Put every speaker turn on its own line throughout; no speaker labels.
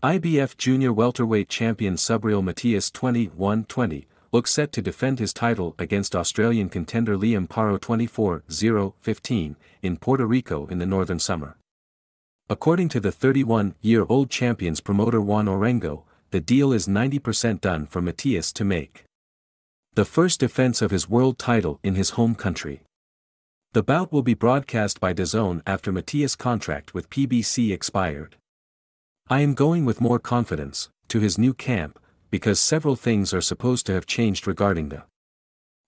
IBF junior welterweight champion Subriel Matias 21-20, looks set to defend his title against Australian contender Liam Paro 24-15, in Puerto Rico in the northern summer. According to the 31-year-old champion's promoter Juan Orengo, the deal is 90% done for Matias to make the first defense of his world title in his home country. The bout will be broadcast by DAZN after Matias' contract with PBC expired. "I am going with more confidence to his new camp, because several things are supposed to have changed regarding the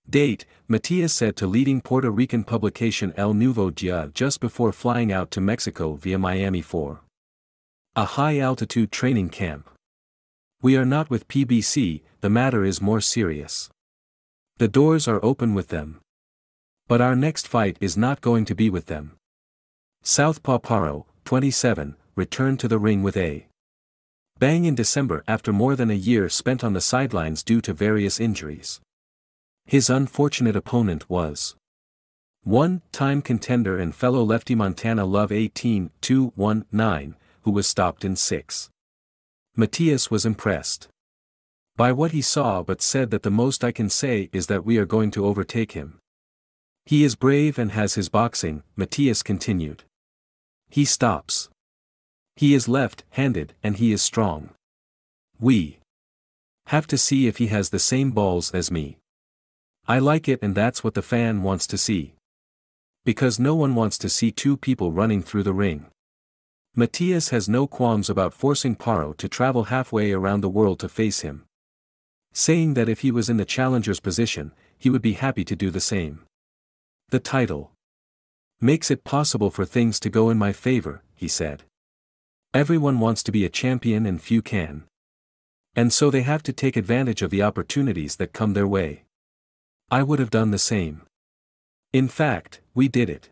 date," Matias said to leading Puerto Rican publication El Nuevo Dia just before flying out to Mexico via Miami for a high-altitude training camp. "We are not with PBC, the matter is more serious. The doors are open with them. But our next fight is not going to be with them." Southpaw Paro, 27, returned to the ring with a bang in December after more than a year spent on the sidelines due to various injuries. His unfortunate opponent was one-time contender and fellow lefty Montana Love 18-2-1-9, who was stopped in 6. Matias was impressed by what he saw but said that the most I can say is that we are going to overtake him. "He is brave and has his boxing," Matias continued. "He stops. He is left-handed and he is strong. We have to see if he has the same balls as me. I like it and that's what the fan wants to see. Because no one wants to see two people running through the ring." Matias has no qualms about forcing Paro to travel halfway around the world to face him, saying that if he was in the challenger's position, he would be happy to do the same. "The title makes it possible for things to go in my favor," he said. "Everyone wants to be a champion and few can. And so they have to take advantage of the opportunities that come their way. I would have done the same. In fact, we did it.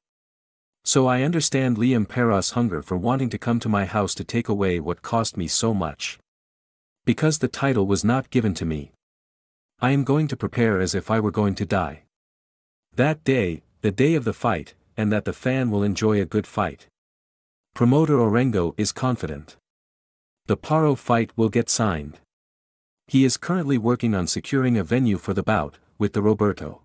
So I understand Liam Paro's hunger for wanting to come to my house to take away what cost me so much. Because the title was not given to me. I am going to prepare as if I were going to die. That day, the day of the fight, and that the fan will enjoy a good fight." Promoter Orengo is confident the Paro fight will get signed. He is currently working on securing a venue for the bout, with the Roberto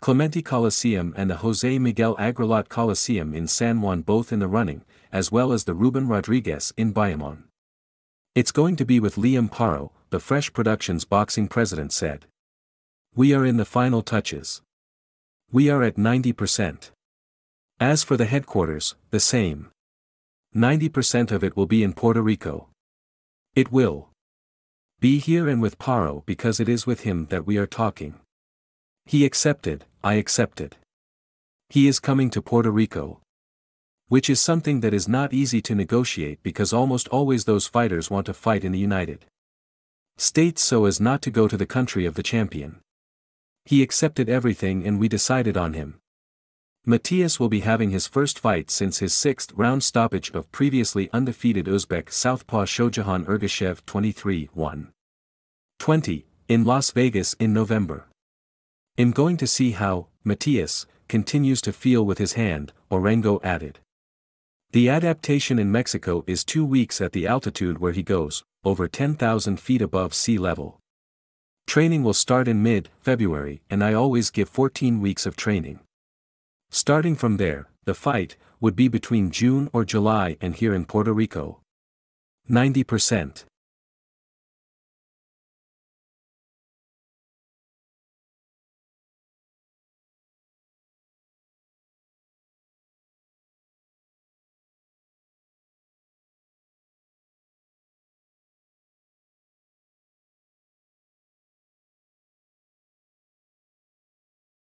Clemente Coliseum and the Jose Miguel Agrelot Coliseum in San Juan both in the running, as well as the Ruben Rodriguez in Bayamon. "It's going to be with Liam Paro," the Fresh Productions boxing president said. "We are in the final touches. We are at 90%. As for the headquarters, the same. 90% of it will be in Puerto Rico. It will be here and with Paro because it is with him that we are talking. He accepted, I accepted. He is coming to Puerto Rico. Which is something that is not easy to negotiate because almost always those fighters want to fight in the United States so as not to go to the country of the champion. He accepted everything and we decided on him." Matias will be having his first fight since his 6th-round stoppage of previously undefeated Uzbek southpaw Shojahan Ergashev 23-20 in Las Vegas in November. "I'm going to see how Matias continues to feel with his hand," Orengo added. The adaptation in Mexico is 2 weeks at the altitude where he goes, over 10,000 feet above sea level. Training will start in mid-February and I always give 14 weeks of training. Starting from there, the fight would be between June or July and here in Puerto Rico. 90%.